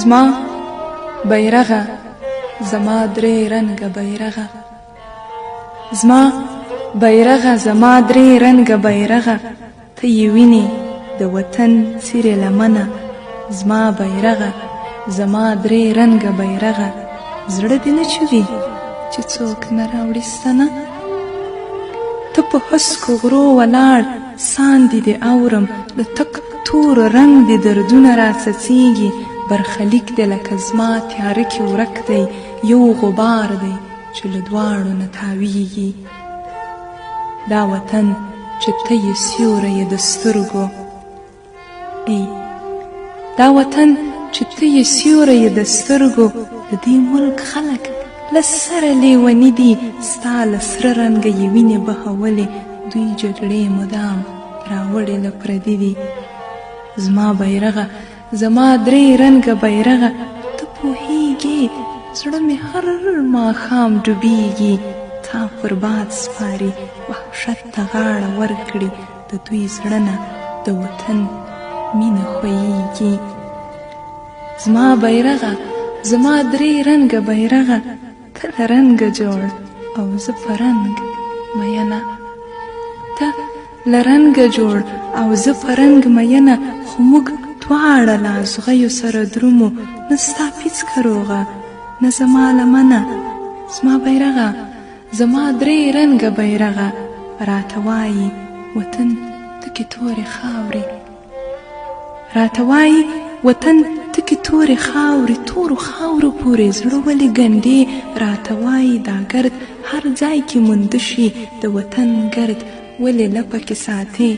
زما بیرغه زما درې رنګه بیرغه زما بیرغه زما درې رنګه بیرغه ته یې وینې د وطن څیرې لمنه زما بیرغه زما درې رنګه بیرغه زړه دې نه چوي چې څوک نه راوړي ستنه ته په هسکو غرو ولاړ ساندې دې اورم د تک تور رنګ دې دردونه راڅڅېږي برخلیک دې لکه زما تیاره کې ورک دی یو غبار دی چې له دواړو نه تاویږي دا وطن چې ته یې سیوری یې د سترګو دا وطن چې ته یې سیوری یې د سترګو د دې ملک خلک له سره لیوني دي ستا له سره رنګه یې وینې بهولې دوی جګړې مدام راوړې له پردي دي زما بیرغه زما درې رنګه بیرغه ته پوهیږې زړه مې هر ماښام ډوبیږي تا پر باد سپاري وحشت ته غاړه ورکړي د دوی زړه نه د وطن مینه خویږي زما بیرغه زما درې رنګه بیرغه ته له رنګه جوړ او زه په رنګ مینه ته له رنګه جوړ او زه په رنګ مینه خو موږ دواړه له ازغیو سره درومو نه ستا پیڅکه روغه نه زما لمنه زما بیرغه زما درې رنګه بیرغه راته وایي وطن تکې تورې خاورې راته وایي وطن تکې تورې خاورې تورو خاورو پورې زړه ولې ګنډې راته وایي دا ګرد هر ځای کې مونده شي د وطن ګرد ولې لپه کې ساتې